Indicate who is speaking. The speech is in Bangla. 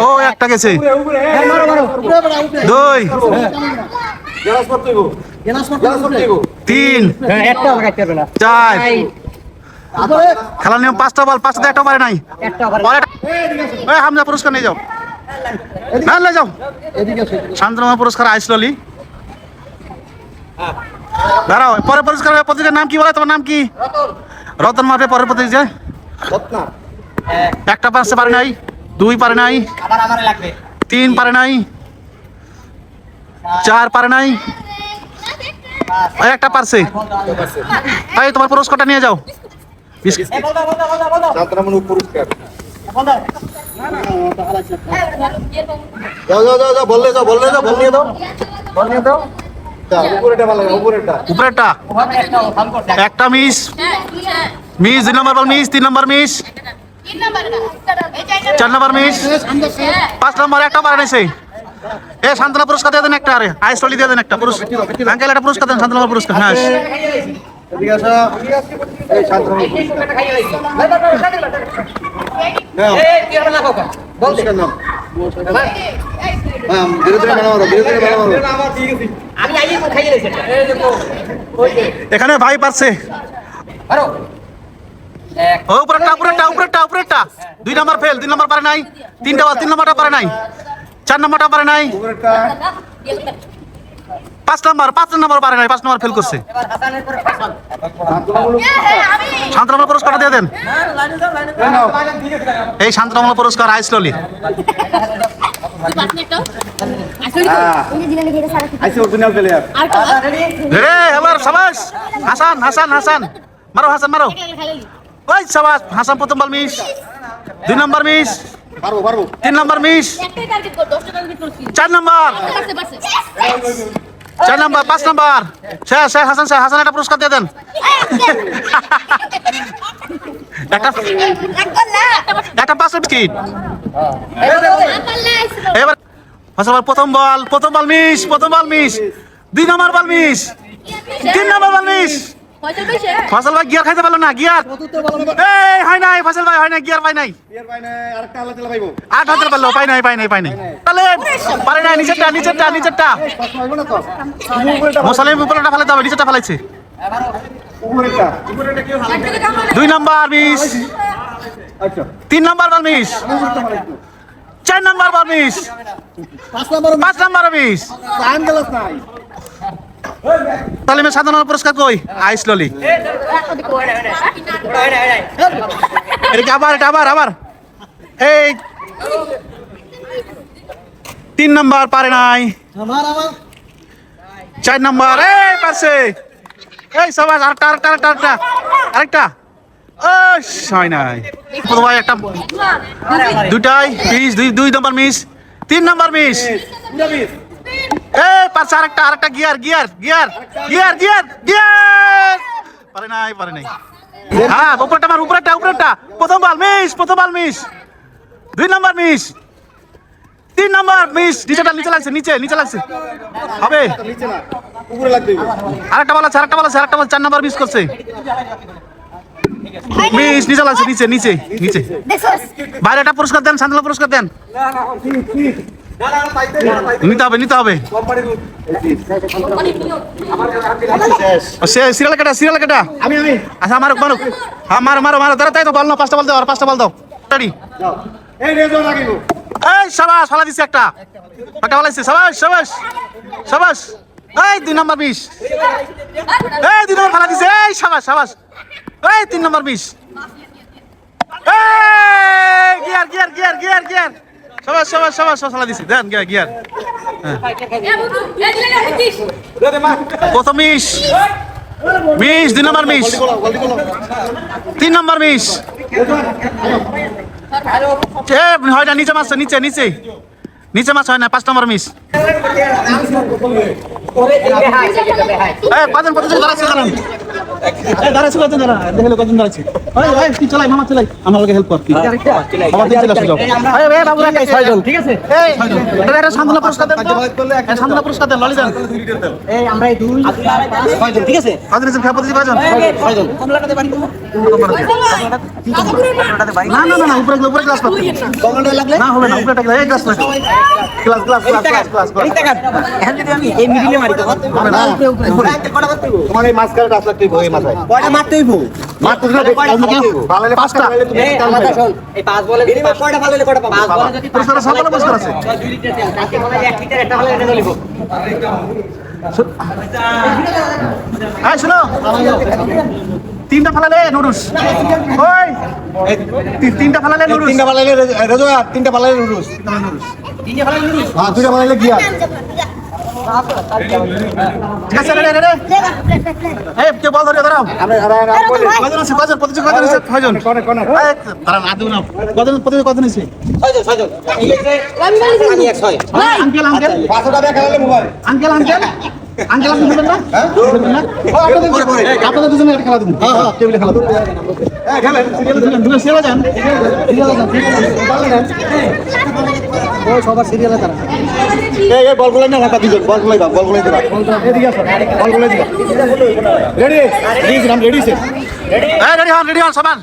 Speaker 1: ও একটা গেছে, দুই, তিন, চার। খেলার নিয়ম 5টা বল, 5টাতে একটা পারে নাই। হামজা পুরস্কার নিয়ে যাও, না নিয়ে যাও। শান্তনু পুরস্কার আইসলি। দাঁড়াও, পরে পুরস্কার প্রতিযোগিতার নাম কি বলে? তোমার নাম কি? রতন মাঠে পরের প্রতিযোগিতা একটা পারছে, পারে নাই, 2 পারে নাই, 3 পারে নাই, 4 পারে নাই, একটা পারছে। এই তোমার পুরস্কারটা নিয়ে যাও। উপরেরটা একটা মিস, 2 নম্বর বল মিস, 3 নম্বর মিস, 4 নম্বর মিস, 5 নম্বর একটা পারে নাই। সেই এ শান্তনা পুরস্কার দিয়ে দেন একটা, আরে আইসলি দিয়ে দেন একটা পুরস্কার। আঙ্কেল একটা পুরস্কার দেন, শান্তনা পুরস্কার। হ্যাঁ এখানে ভাই পারছে। উপরেরটা 2 নম্বর ফেল, 3 নম্বর পারে নাই, 3 নম্বরটা পারে নাই, 4 নম্বরটা পারে নাই, 5 নম্বর পারে নাই, 5 নম্বর ফেল করছে। শান্তনু পুরস্কারটা দিয়ে দেন। এই শান্তনু পুরস্কার আইসলি। এবার সাবাস হাসান, মারো হাসান, মারো। ওই সাবাস হাসান, প্রথম বল মিস, 2 নম্বর মিস, 3 নম্বর মিস, 4 নম্বর, 5 নম্বর। শেষ হাসান, হাসান একটা পুরস্কার দিয়ে দেন। একটা 5 বিস্কিট। এবার প্রথম বল মিস, 2 নম্বর বল মিস, 3 নম্বর বল মিস। ফসল ভাই গিয়ার খাইতে পারলো না, গিয়ার হয় নাই, ফসল ভাই হয় নাই, গিয়ার পাই নাই, আট হাতে পারলো, পাই নাই। তাহলে পারে নাই, নিচেরটা মোসালিম উপরেটা ফেলাতে হবে, নিচেরটা ফেলাইছে। 2 নম্বর মিস, 3 নম্বর বল মিস, 4 নম্বর বল মিস, 5 নম্বর মিস। তাহলে আমি সাধারণ পুরস্কার কই আইসলি। আবার এই 3 নম্বর পারে নাই, 4 নম্বর পারছে। এই সবাই আরেকটা হয় নাই। ভাই একটা দুটাই মিস, 2 নম্বর মিস, 3 নম্বর মিস। পারছে আরেকটা গিয়ার পারে নাই। হ্যাঁ উপরেরটা প্রথম বল মিস, 2 নম্বর মিস, 3 নম্বর মিস, নিচে লাগছে হবে। আরেকটা বল আছে, 4 নম্বর মিস করছে, মিস, নিচে লাগছে, নিচে। বাইরে একটা পুরস্কার দেন, শান্তনু পুরস্কার দেন। নিতে হবে। সিরিয়াল কাটা। আচ্ছা মারো। দাঁড়া, তাই তো বল না, 5টা বল দাও, আর 5টা বল দাও। রেডি। এই সাবাস, ফালা দিছে একটা ফালাইছে, সাবাস। এই 2 নম্বর মিস, 2 নম্বর ফালা দিছে, এই সাবাস। এই 3 নম্বর মিস, গিয়ার। সবাস ফালা দিছে, দেন গিয়ার। প্রথম মিস, 2 নম্বর মিস, 3 নম্বর মিস। হয় না, নিচে মাছ হয় না, 5 নম্বর মিস। পাঁচজন প্রতিযোগী দাঁড়াচ্ছে। দাঁড়াচ্ছি কজন দাঁড়া দেখলে কজন দাঁড়াচ্ছি তুই চলাই মামা চলাই আমার লগে হেল্প কর বাবা তুই চলে আসো বাবু ছয়জন ঠিক আছে সান্ত্বনা পুরস্কার দেন সান্ত্বনা পুরস্কার দেন ললি দেন
Speaker 2: আমরা এই 2 ছয়জন ঠিক আছে
Speaker 1: কজন এসে খেয়া প্রতিযোগী কজন
Speaker 2: ছয়জন
Speaker 1: না না না উপরে উপরে ক্লাস করতে
Speaker 2: লাগলে
Speaker 1: না হবে না উপরে টাকলে এই class class class class class class
Speaker 2: এখন যদি আমি এই মিডিলে মারি তো
Speaker 1: হবে না
Speaker 3: তোমার এই মাঝখানে টাচ লাগতে এই মাথায়
Speaker 2: কয়টা মারতে হইব
Speaker 3: মাত্র বালালে
Speaker 1: পাঁচটা
Speaker 2: আলাদা শোন এই 5 বলে কয়টা ফালালে কয়টা পাবো 5 বলে যদি
Speaker 1: পুরস্কার সান্ত্বনা পুরস্কার আছে
Speaker 2: 2 লিটার তেল কাকে বলে 1 লিটার একটা হলে এটা চলিব
Speaker 1: এই শুনো তিনটা ফালালে নুডলস ওই তিনটা ফালালে নুডলস
Speaker 3: তিনটা বালালে রেজো তিনটা বালালে নুডলস হ্যাঁ দুইটা বালালে গিয়া
Speaker 1: ঠিক আছে রে রে এই কে বল ধরে দাঁড়াও কজন আছে কজন প্রতিযোগী কজন আছে ছয়জন তারা না দেব না কজন প্রতিযোগী কজন আছে
Speaker 2: ছয়জন এই যে আমি 1
Speaker 1: আঙ্কেল আঙ্কেল
Speaker 3: 500 টাকা খেলালে মোবাইল
Speaker 1: আঙ্কেল আঙ্কেল আঙ্কেল আপনি খেলবেন না খেলবেন না আপনাদের দুজনে একটা খেলা দেবো হ্যাঁ টেবিলে খেলা দেবো
Speaker 3: হ্যাঁ খেলেন
Speaker 1: দুজন সেবা যান
Speaker 2: ওই সবার সিরিয়ালে তারা
Speaker 3: এই বলগুলো না রাখা দিবেন বলগুলো দাও বলগুলো দিবা এদিকে আসো বলগুলো দিবা রেডি রেডি রেডি
Speaker 1: রেডি হন সবাই